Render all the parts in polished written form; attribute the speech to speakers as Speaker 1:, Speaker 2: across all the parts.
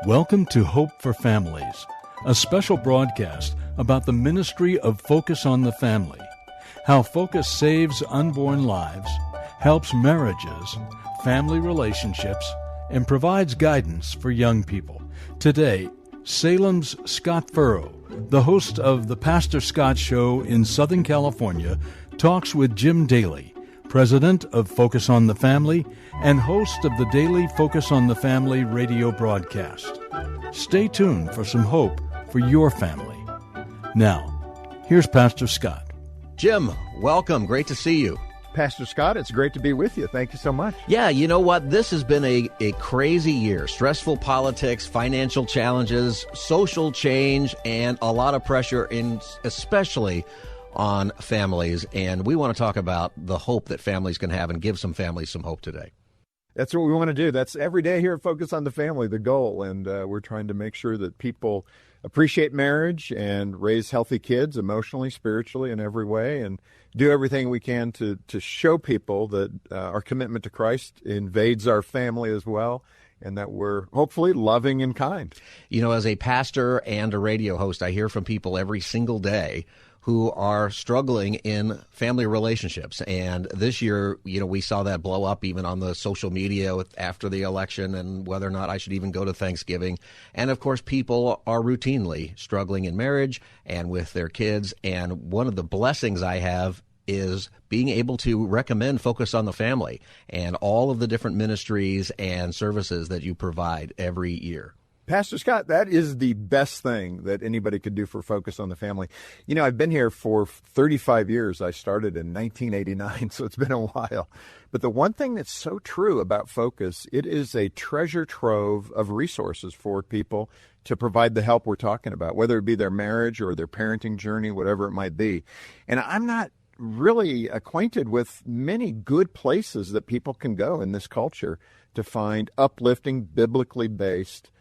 Speaker 1: Welcome to Hope for Families, a special broadcast about the ministry of Focus on the Family, how Focus saves unborn lives, helps marriages, family relationships, and provides guidance for young people. Today, Salem's Scott Furrow, the host of The Pastor Scott Show in Southern California, talks with Jim Daly, president of Focus on the Family and host of the daily Focus on the Family radio broadcast. Stay tuned for some hope for your family. Now, here's Pastor Scott.
Speaker 2: Jim, welcome. Great to see you.
Speaker 3: Pastor Scott, it's great to be with you. Thank you so much.
Speaker 2: Yeah, you know what? This has been a crazy year. Stressful politics, financial challenges, social change, and a lot of pressure, especially on families. And we want to talk about the hope that families can have and give some families some hope today.
Speaker 3: That's what we want to do. That's every day here at Focus on the Family, the goal. And we're trying to make sure that people appreciate marriage and raise healthy kids emotionally, spiritually, in every way, and do everything we can to show people that our commitment to Christ invades our family as well, and that we're hopefully loving and kind.
Speaker 2: You know, as a pastor and a radio host, I hear from people every single day who are struggling in family relationships. And this year, you know, we saw that blow up even on the social media after the election and whether or not I should even go to Thanksgiving. And of course, people are routinely struggling in marriage and with their kids. And one of the blessings I have is being able to recommend Focus on the Family and all of the different ministries and services that you provide every year.
Speaker 3: Pastor Scott, that is the best thing that anybody could do for Focus on the Family. You know, I've been here for 35 years. I started in 1989, so it's been a while. But the one thing that's so true about Focus, it is a treasure trove of resources for people to provide the help we're talking about, whether it be their marriage or their parenting journey, whatever it might be. And I'm not really acquainted with many good places that people can go in this culture to find uplifting, biblically based,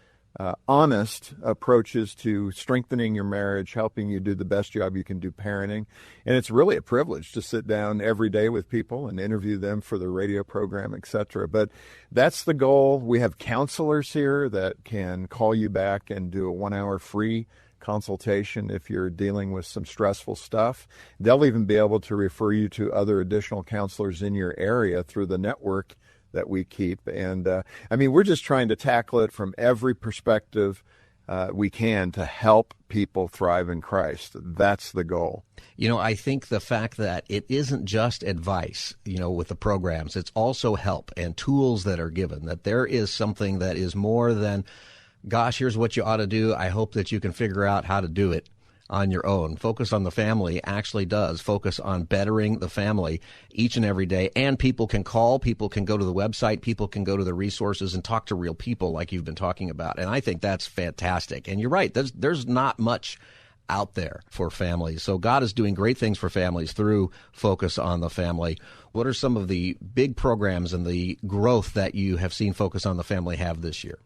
Speaker 3: honest approaches to strengthening your marriage, helping you do the best job you can do parenting. And it's really a privilege to sit down every day with people and interview them for the radio program, etc. But that's the goal. We have counselors here that can call you back and do a 1-hour free consultation if you're dealing with some stressful stuff. They'll even be able to refer you to other additional counselors in your area through the network that we keep. And I mean, we're just trying to tackle it from every perspective we can to help people thrive in Christ. That's the goal.
Speaker 2: You know, I think the fact that it isn't just advice, you know, with the programs, it's also help and tools that are given, that there is something that is more than, gosh, here's what you ought to do. I hope that you can figure out how to do it on your own. Focus on the Family actually does focus on bettering the family each and every day. And people can call, people can go to the website, people can go to the resources and talk to real people like you've been talking about. And I think that's fantastic. And you're right, there's not much out there for families. So God is doing great things for families through Focus on the Family. What are some of the big programs and the growth that you have seen Focus on the Family have this year?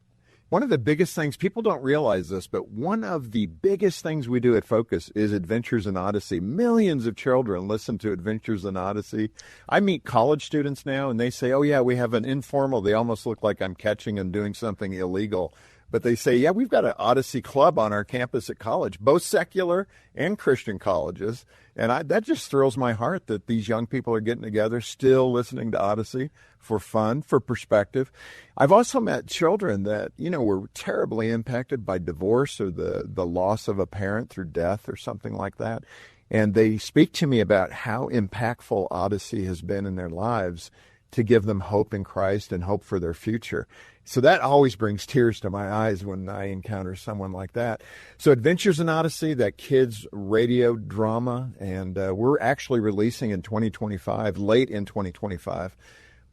Speaker 3: One of the biggest things, people don't realize this, but one of the biggest things we do at Focus is Adventures in Odyssey. Millions of children listen to Adventures in Odyssey. I meet college students now, and they say, oh, yeah, we have an informal. They almost look like I'm catching them doing something illegal. But they say, yeah, we've got an Odyssey club on our campus at college, both secular and Christian colleges. And that just thrills my heart that these young people are getting together, still listening to Odyssey for fun, for perspective. I've also met children that, you know, were terribly impacted by divorce or the loss of a parent through death or something like that. And they speak to me about how impactful Odyssey has been in their lives to give them hope in Christ and hope for their future. So that always brings tears to my eyes when I encounter someone like that. So Adventures in Odyssey, that kids' radio drama, and we're actually releasing in 2025, late in 2025,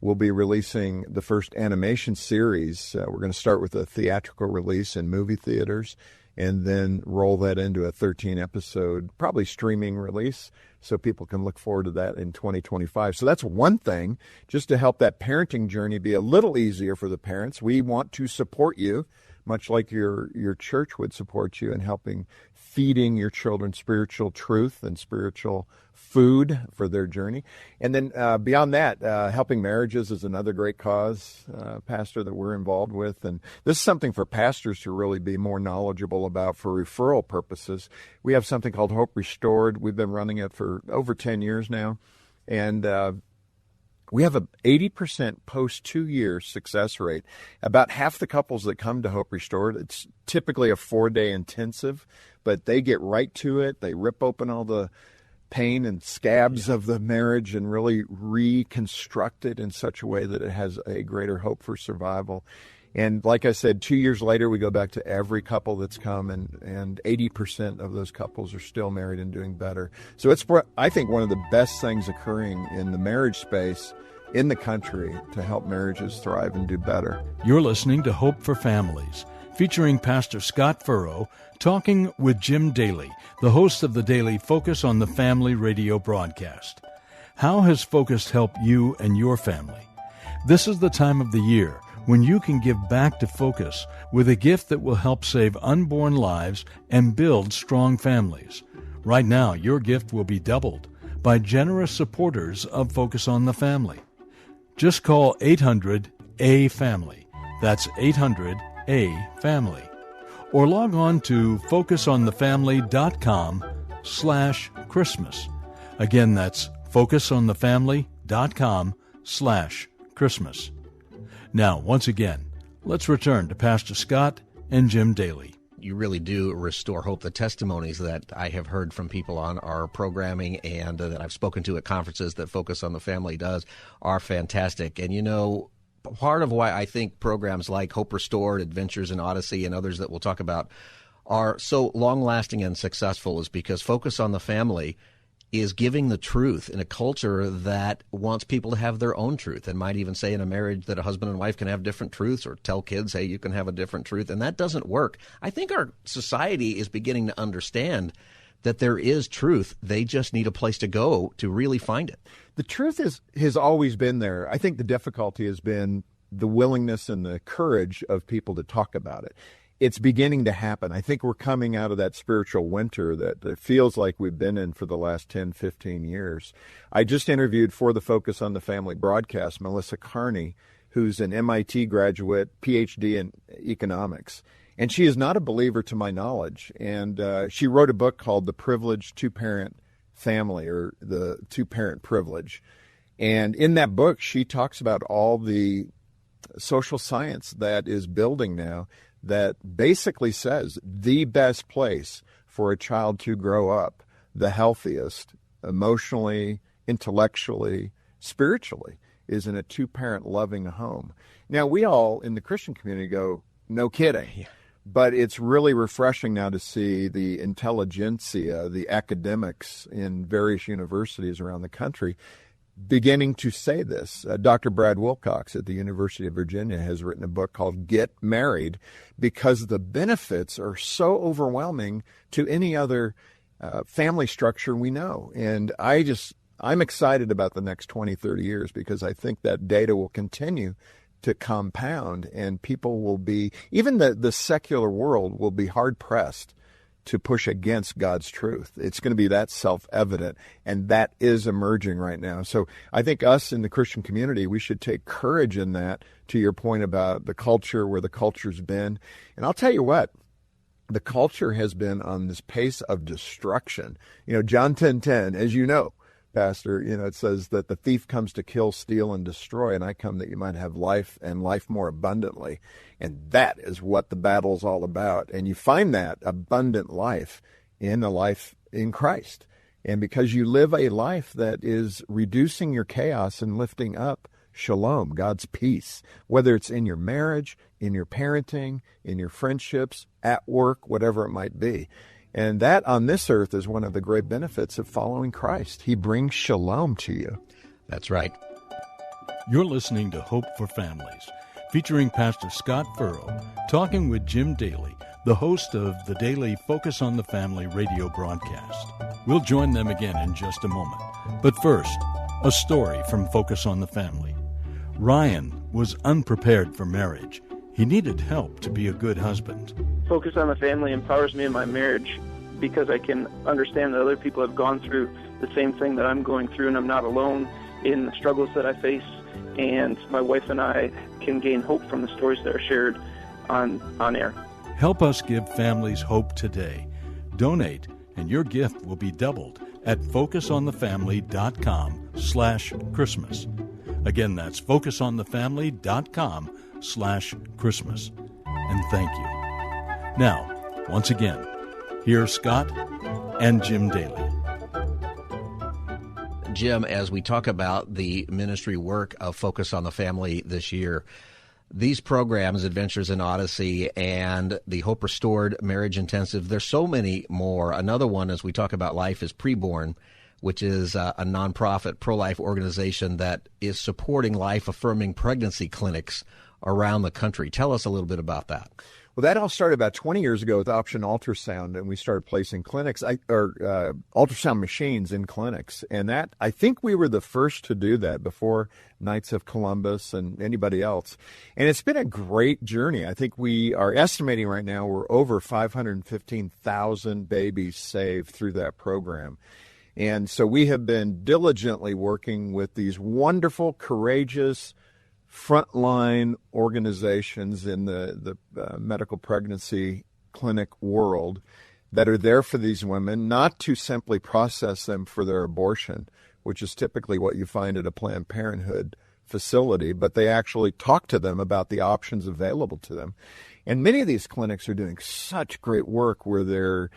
Speaker 3: we'll be releasing the first animation series. We're going to start with a theatrical release in movie theaters and then roll that into a 13-episode, probably streaming release, so people can look forward to that in 2025. So that's one thing, just to help that parenting journey be a little easier for the parents. We want to support you much like your church would support you in helping feeding your children spiritual truth and spiritual food for their journey. And then beyond that, helping marriages is another great cause, Pastor, that we're involved with. And this is something for pastors to really be more knowledgeable about for referral purposes. We have something called Hope Restored. We've been running it for over 10 years now. And we have an 80% post 2-year success rate. About half the couples that come to Hope Restored, it's typically a 4-day intensive, but they get right to it. They rip open all the pain and scabs of the marriage and really reconstruct it in such a way that it has a greater hope for survival. And like I said, 2 years later, we go back to every couple that's come, and 80% of those couples are still married and doing better. So it's, I think, one of the best things occurring in the marriage space in the country to help marriages thrive and do better.
Speaker 1: You're listening to Hope for Families, featuring Pastor Scott Furrow talking with Jim Daly, the host of the daily Focus on the Family radio broadcast. How has Focus helped you and your family? This is the time of the year when you can give back to Focus with a gift that will help save unborn lives and build strong families. Right now, your gift will be doubled by generous supporters of Focus on the Family. Just call 800-A-FAMILY. That's 800-A-FAMILY. Or log on to focusonthefamily.com/Christmas. Again, that's focusonthefamily.com/Christmas. Now, once again, let's return to Pastor Scott and Jim Daly.
Speaker 2: You really do restore hope. The testimonies that I have heard from people on our programming and that I've spoken to at conferences that Focus on the Family does are fantastic. And, you know, part of why I think programs like Hope Restored, Adventures in Odyssey, and others that we'll talk about are so long-lasting and successful is because Focus on the Family is giving the truth in a culture that wants people to have their own truth and might even say in a marriage that a husband and wife can have different truths or tell kids, hey, you can have a different truth. And that doesn't work. I think our society is beginning to understand that there is truth. They just need a place to go to really find it.
Speaker 3: The truth has always been there. I think the difficulty has been the willingness and the courage of people to talk about it. It's beginning to happen. I think we're coming out of that spiritual winter that it feels like we've been in for the last 10, 15 years. I just interviewed for the Focus on the Family broadcast Melissa Carney, who's an MIT graduate, PhD in economics. And she is not a believer to my knowledge. And she wrote a book called The Privileged Two-Parent Family, or The Two-Parent Privilege. And in that book, she talks about all the social science that is building now that basically says the best place for a child to grow up, the healthiest, emotionally, intellectually, spiritually, is in a two-parent loving home. Now, we all in the Christian community go, no kidding. Yeah. But it's really refreshing now to see the intelligentsia, the academics in various universities around the country beginning to say this. Dr. Brad Wilcox at the University of Virginia has written a book called Get Married because the benefits are so overwhelming to any other family structure we know. And I'm excited about the next 20, 30 years because I think that data will continue to compound and people will be, even the secular world will be hard-pressed to push against God's truth. It's going to be that self-evident, and that is emerging right now. So I think us in the Christian community, we should take courage in that, to your point about the culture, where the culture's been. And I'll tell you what, the culture has been on this pace of destruction. You know, John 10:10, as you know, Pastor, you know, it says that the thief comes to kill, steal, and destroy, and I come that you might have life and life more abundantly. And that is what the battle's all about. And you find that abundant life in a life in Christ. And because you live a life that is reducing your chaos and lifting up shalom, God's peace, whether it's in your marriage, in your parenting, in your friendships, at work, whatever it might be. And that on this earth is one of the great benefits of following Christ. He brings shalom to you.
Speaker 2: That's right.
Speaker 1: You're listening to Hope for Families, featuring Pastor Scott Furrow, talking with Jim Daly, the host of the daily Focus on the Family radio broadcast. We'll join them again in just a moment. But first, a story from Focus on the Family. Ryan was unprepared for marriage. He needed help to be a good husband.
Speaker 4: Focus on the Family empowers me in my marriage because I can understand that other people have gone through the same thing that I'm going through, and I'm not alone in the struggles that I face. And my wife and I can gain hope from the stories that are shared on air.
Speaker 1: Help us give families hope today. Donate, and your gift will be doubled at focusonthefamily.com/Christmas. Again, that's focusonthefamily.com/Christmas. And thank you. Now, once again, here's Scott and Jim Daly.
Speaker 2: Jim, as we talk about the ministry work of Focus on the Family this year, these programs, Adventures in Odyssey and the Hope Restored Marriage Intensive, there's so many more. Another one, as we talk about Life is Preborn, which is a nonprofit pro-life organization that is supporting life-affirming pregnancy clinics around the country. Tell us a little bit about that.
Speaker 3: Well, that all started about 20 years ago with Option Ultrasound, and we started placing ultrasound machines in clinics. And that, I think we were the first to do that before Knights of Columbus and anybody else. And it's been a great journey. I think we are estimating right now we're over 515,000 babies saved through that program. And so we have been diligently working with these wonderful, courageous, frontline organizations in the medical pregnancy clinic world that are there for these women, not to simply process them for their abortion, which is typically what you find at a Planned Parenthood facility, but they actually talk to them about the options available to them. And many of these clinics are doing such great work where they're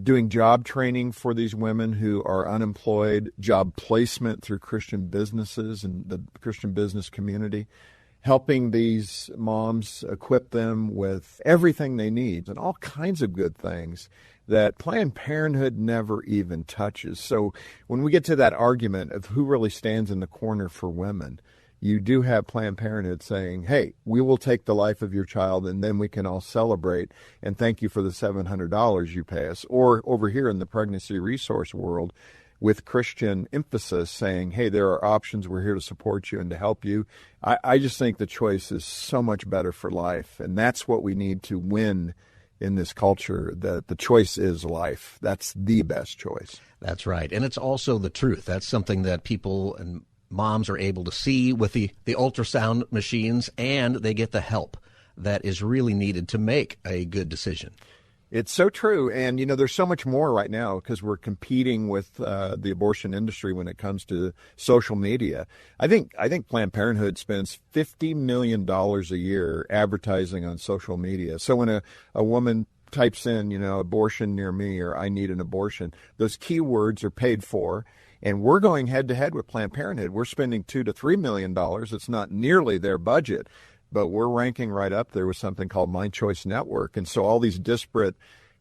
Speaker 3: doing job training for these women who are unemployed, job placement through Christian businesses and the Christian business community, helping these moms equip them with everything they need and all kinds of good things that Planned Parenthood never even touches. So when we get to that argument of who really stands in the corner for women, you do have Planned Parenthood saying, hey, we will take the life of your child and then we can all celebrate and thank you for the $700 you pay us. Or over here in the pregnancy resource world with Christian emphasis saying, hey, there are options. We're here to support you and to help you. I just think the choice is so much better for life. And that's what we need to win in this culture, that the choice is life. That's the best choice.
Speaker 2: That's right. And it's also the truth. That's something that people and moms are able to see with the ultrasound machines, and they get the help that is really needed to make a good decision.
Speaker 3: It's so true. And, there's so much more right now because we're competing with the abortion industry when it comes to social media. I think Planned Parenthood spends $50 million a year advertising on social media. So when a woman types in, abortion near me or I need an abortion, those keywords are paid for. And we're going head-to-head with Planned Parenthood. We're spending $2 to $3 million. It's not nearly their budget, but we're ranking right up there with something called My Choice Network. And so all these disparate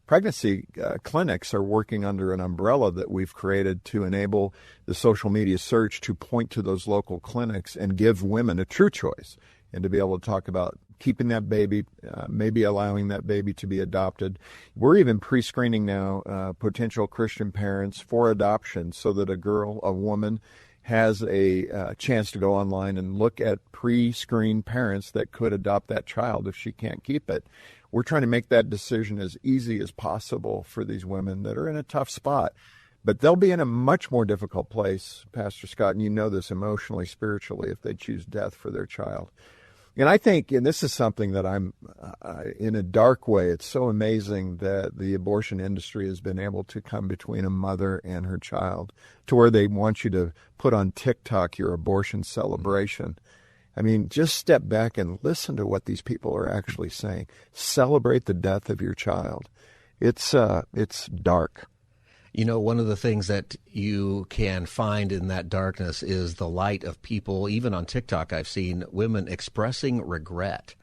Speaker 3: pregnancy clinics are working under an umbrella that we've created to enable the social media search to point to those local clinics and give women a true choice and to be able to talk about keeping that baby, maybe allowing that baby to be adopted. We're even pre-screening now potential Christian parents for adoption so that a woman, has a chance to go online and look at pre-screened parents that could adopt that child if she can't keep it. We're trying to make that decision as easy as possible for these women that are in a tough spot. But they'll be in a much more difficult place, Pastor Scott, and you know this emotionally, spiritually, if they choose death for their child. And I think, and this is something that I'm, in a dark way, it's so amazing that the abortion industry has been able to come between a mother and her child to where they want you to put on TikTok your abortion celebration. I mean, just step back and listen to what these people are actually saying. Celebrate the death of your child. It's dark.
Speaker 2: One of the things that you can find in that darkness is the light of people. Even on TikTok, I've seen women expressing regret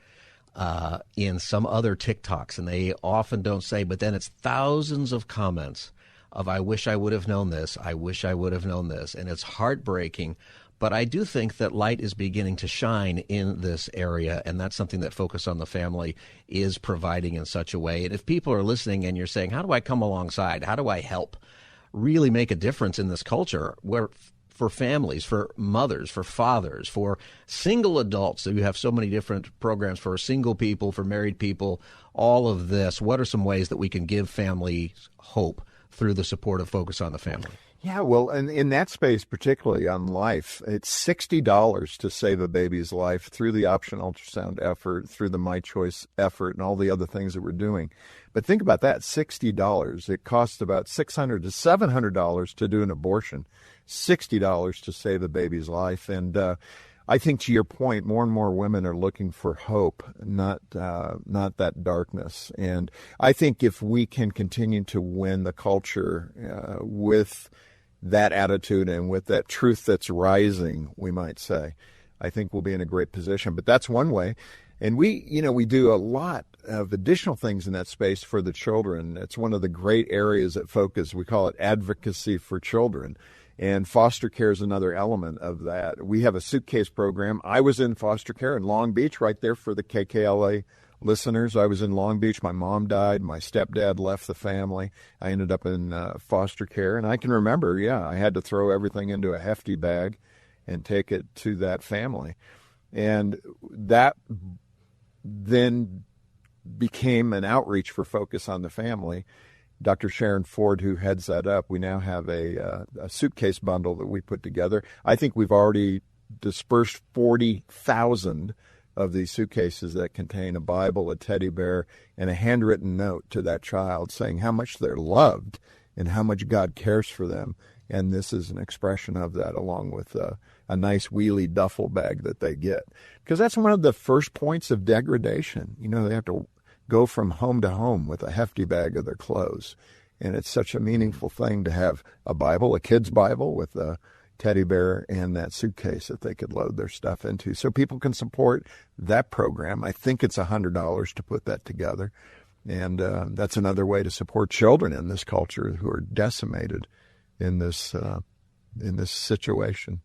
Speaker 2: in some other TikToks, and they often don't say, but then it's thousands of comments of, I wish I would have known this, I wish I would have known this, and it's heartbreaking. But I do think that light is beginning to shine in this area, and that's something that Focus on the Family is providing in such a way. And if people are listening and you're saying, how do I come alongside? How do I help really make a difference in this culture where for families, for mothers, for fathers, for single adults. So you have so many different programs for single people, for married people, all of this. What are some ways that we can give families hope through the support of Focus on the Family?
Speaker 3: Yeah, well, and in that space, particularly on life, it's $60 to save a baby's life through the option ultrasound effort, through the My Choice effort, and all the other things that we're doing. But think about that, $60. It costs about $600 to $700 to do an abortion, $60 to save a baby's life. And I think, to your point, more and more women are looking for hope, not that darkness. And I think if we can continue to win the culture with that attitude and with that truth that's rising, we might say, I think we'll be in a great position. But that's one way. And we do a lot of additional things in that space for the children. It's one of the great areas at Focus. We call it advocacy for children. And foster care is another element of that. We have a suitcase program. I was in foster care in Long Beach, right there for the KKLA listeners. I was in Long Beach. My mom died. My stepdad left the family. I ended up in foster care. And I can remember, I had to throw everything into a hefty bag and take it to that family. And that then became an outreach for Focus on the Family. Dr. Sharon Ford, who heads that up, we now have a suitcase bundle that we put together. I think we've already dispersed 40,000 of these suitcases that contain a Bible, a teddy bear, and a handwritten note to that child saying how much they're loved and how much God cares for them. And this is an expression of that, along with a nice wheelie duffel bag that they get. Because that's one of the first points of degradation. They have to go from home to home with a hefty bag of their clothes. And it's such a meaningful thing to have a Bible, a kid's Bible with a teddy bear and that suitcase that they could load their stuff into. So people can support that program. I think it's $100 to put that together. And that's another way to support children in this culture who are decimated in this situation.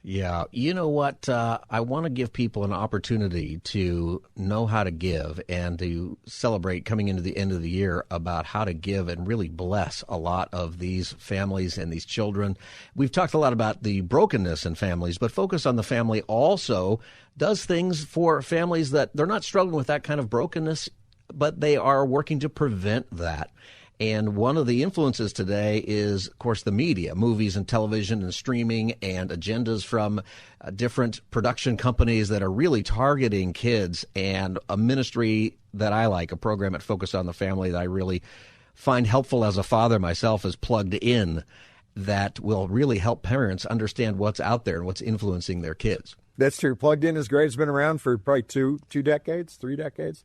Speaker 2: Yeah. You know what? I want to give people an opportunity to know how to give and to celebrate coming into the end of the year about how to give and really bless a lot of these families and these children. We've talked a lot about the brokenness in families, but Focus on the Family also does things for families that they're not struggling with that kind of brokenness, but they are working to prevent that. And one of the influences today is, of course, the media, movies and television and streaming and agendas from different production companies that are really targeting kids. And a ministry that I like, a program at Focus on the Family that I really find helpful as a father myself, is Plugged In, that will really help parents understand what's out there and what's influencing their kids.
Speaker 3: That's true. Plugged In is great. It's been around for probably 3 decades.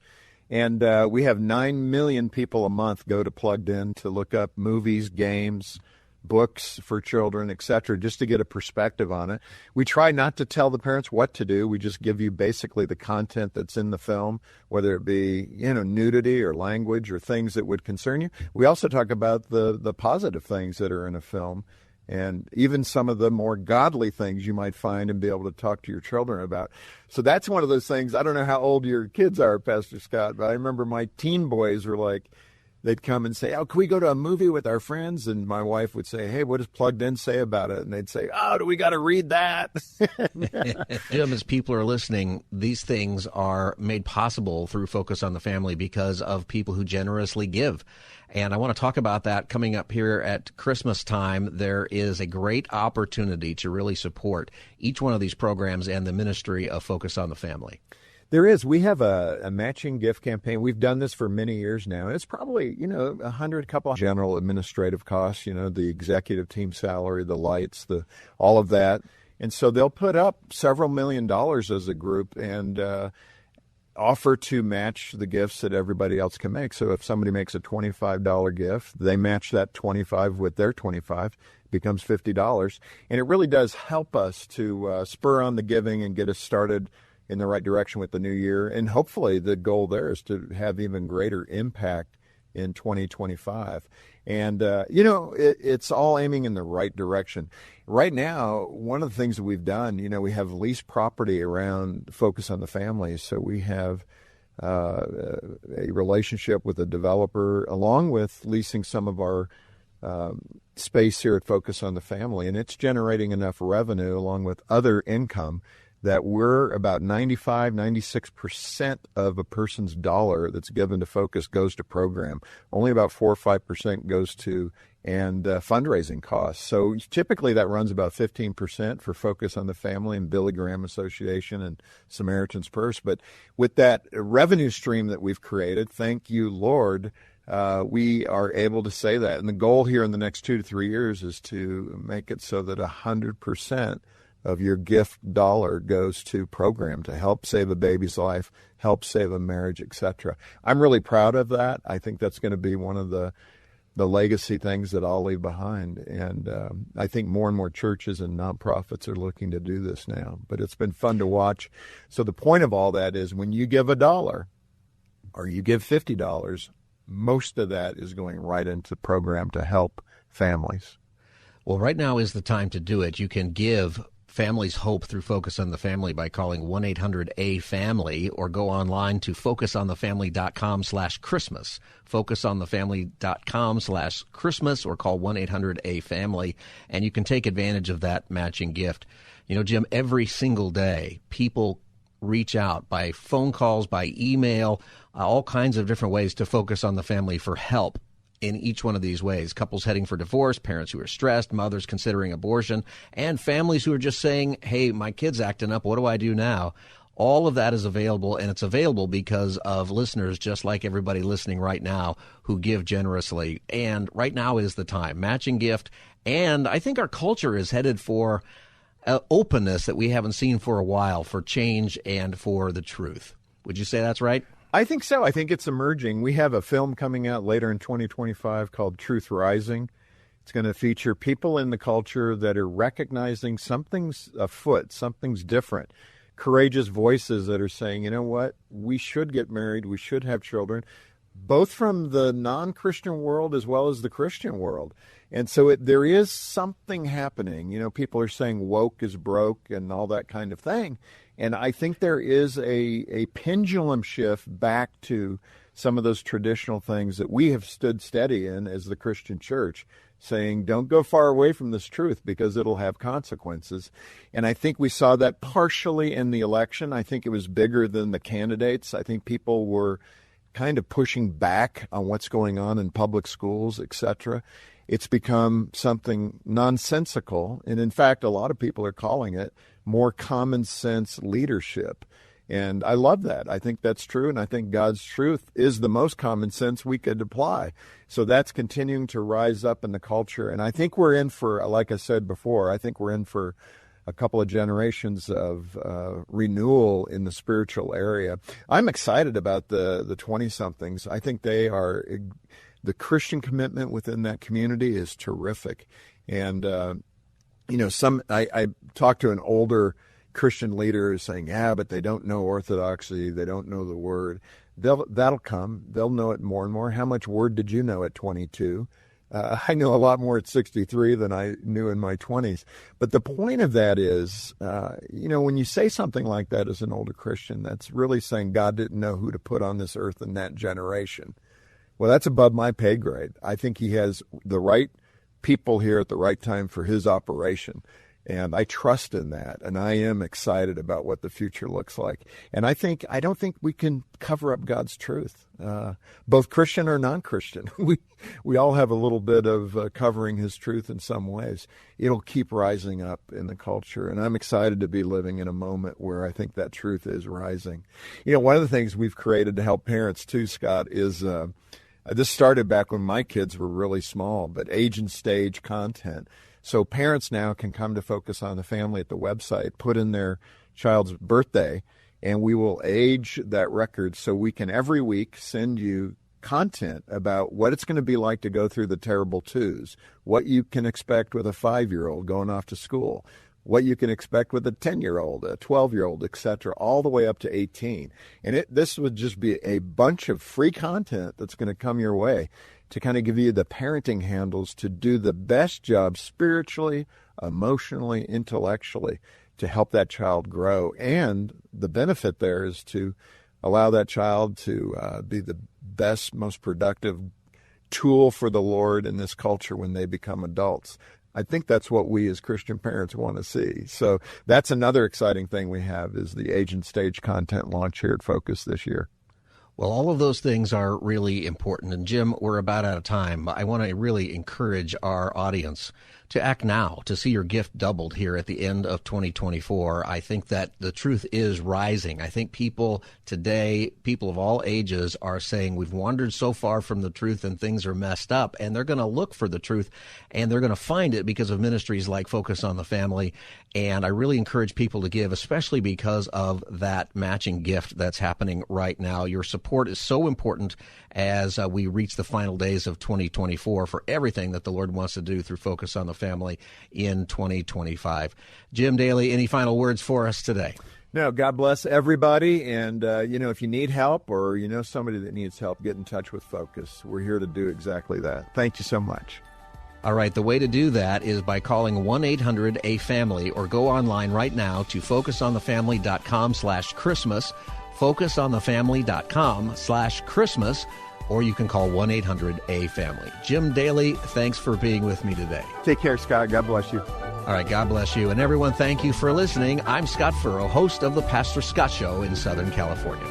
Speaker 3: And we have 9 million people a month go to Plugged In to look up movies, games, books for children, etc., just to get a perspective on it. We try not to tell the parents what to do. We just give you basically the content that's in the film, whether it be, nudity or language or things that would concern you. We also talk about the positive things that are in a film, and even some of the more godly things you might find and be able to talk to your children about. So that's one of those things. I don't know how old your kids are, Pastor Scott, but I remember my teen boys were like, they'd come and say, "Oh, can we go to a movie with our friends?" And my wife would say, "Hey, what does Plugged In say about it?" And they'd say, "Oh, do we got to read that?"
Speaker 2: Jim, as people are listening, these things are made possible through Focus on the Family because of people who generously give. And I want to talk about that coming up here at Christmas time. There is a great opportunity to really support each one of these programs and the ministry of Focus on the Family.
Speaker 3: There is. We have a matching gift campaign. We've done this for many years now. It's probably, $100, couple general administrative costs, the executive team salary, the lights, all of that. And so they'll put up several $1 million as a group and offer to match the gifts that everybody else can make. So if somebody makes a $25 gift, they match that $25 with their $25, becomes $50. And it really does help us to spur on the giving and get us started in the right direction with the new year. And hopefully the goal there is to have even greater impact in 2025. And, it's all aiming in the right direction. Right now, one of the things that we've done, we have leased property around Focus on the Family. So we have a relationship with a developer, along with leasing some of our space here at Focus on the Family, and it's generating enough revenue along with other income that we're about 96% of a person's dollar that's given to Focus goes to program. Only about 4 or 5% goes to fundraising costs. So typically that runs about 15% for Focus on the Family and Billy Graham Association and Samaritan's Purse. But with that revenue stream that we've created, thank you, Lord, we are able to say that. And the goal here in the next 2 to 3 years is to make it so that 100% of your gift dollar goes to program to help save a baby's life, help save a marriage, etc. I'm really proud of that. I think that's going to be one of the legacy things that I'll leave behind. And I think more and more churches and nonprofits are looking to do this now. But it's been fun to watch. So the point of all that is when you give $1 or you give $50, most of that is going right into the program to help families.
Speaker 2: Well, right now is the time to do it. You can give Families Hope through Focus on the Family by calling 1-800-A-FAMILY or go online to focusonthefamily.com/Christmas, focusonthefamily.com/Christmas, or call 1-800-A-FAMILY, and you can take advantage of that matching gift. You know, Jim, every single day people reach out by phone calls, by email, all kinds of different ways to Focus on the Family for help in each one of these ways. Couples heading for divorce, parents who are stressed, mothers considering abortion, and families who are just saying, hey, my kid's acting up, what do I do now? All of that is available, and it's available because of listeners just like everybody listening right now who give generously. And right now is the time. Matching gift. And I think our culture is headed for openness that we haven't seen for a while, for change and for the truth. Would you say that's right?
Speaker 3: I think so. I think it's emerging. We have a film coming out later in 2025 called Truth Rising. It's going to feature people in the culture that are recognizing something's afoot, something's different. Courageous voices that are saying, you know what, we should get married, we should have children, both from the non-Christian world as well as the Christian world. And so there is something happening. You know, people are saying woke is broke and all that kind of thing. And I think there is a pendulum shift back to some of those traditional things that we have stood steady in as the Christian church, saying don't go far away from this truth because it'll have consequences. And I think we saw that partially in the election. I think it was bigger than the candidates. I think people were kind of pushing back on what's going on in public schools, etc. It's become something nonsensical. And in fact, a lot of people are calling it more common sense leadership. And I love that. I think that's true. And I think God's truth is the most common sense we could apply. So that's continuing to rise up in the culture. And I think we're in for, like I said before, I think we're in for a couple of generations of renewal in the spiritual area. I'm excited about the 20-somethings. I think they are, the Christian commitment within that community is terrific. And, you know, I talked to an older Christian leader saying, yeah, but they don't know orthodoxy. They don't know the word. That'll come. They'll know it more and more. How much word did you know at 22? I know a lot more at 63 than I knew in my 20s. But the point of that is, you know, when you say something like that as an older Christian, that's really saying God didn't know who to put on this earth in that generation. Well, that's above my pay grade. I think he has the right people here at the right time for his operation. And I trust in that. And I am excited about what the future looks like. And I don't think we can cover up God's truth, both Christian or non-Christian. We all have a little bit of covering his truth in some ways. It'll keep rising up in the culture. And I'm excited to be living in a moment where I think that truth is rising. You know, one of the things we've created to help parents too, Scott, is this started back when my kids were really small, but age and stage content. So parents now can come to Focus on the Family at the website, put in their child's birthday, and we will age that record so we can every week send you content about what it's going to be like to go through the terrible twos, what you can expect with a 5-year-old going off to school, what you can expect with a 10-year-old, a 12-year-old, etc., all the way up to 18. And this would just be a bunch of free content that's going to come your way to kind of give you the parenting handles to do the best job spiritually, emotionally, intellectually to help that child grow. And the benefit there is to allow that child to be the best, most productive tool for the Lord in this culture when they become adults. I think that's what we as Christian parents want to see. So that's another exciting thing we have is the Age and Stage content launch here at Focus this year.
Speaker 2: Well, all of those things are really important. And Jim, we're about out of time. I want to really encourage our audience to act now, to see your gift doubled here at the end of 2024. I think that the truth is rising. I think people today, people of all ages, are saying we've wandered so far from the truth and things are messed up, and they're going to look for the truth, and they're going to find it because of ministries like Focus on the Family. And I really encourage people to give, especially because of that matching gift that's happening right now. Your support is so important as we reach the final days of 2024 for everything that the Lord wants to do through Focus on the Family in 2025. Jim Daly, any final words for us today?
Speaker 3: No, God bless everybody. And, if you need help or you know somebody that needs help, get in touch with Focus. We're here to do exactly that. Thank you so much.
Speaker 2: All right, the way to do that is by calling 1-800-A-FAMILY or go online right now to focusonthefamily.com/Christmas, focusonthefamily.com/Christmas, or you can call 1-800-A-FAMILY. Jim Daly, thanks for being with me today.
Speaker 3: Take care, Scott. God bless you.
Speaker 2: All right, God bless you. And everyone, thank you for listening. I'm Scott Furrow, host of The Pastor Scott Show in Southern California.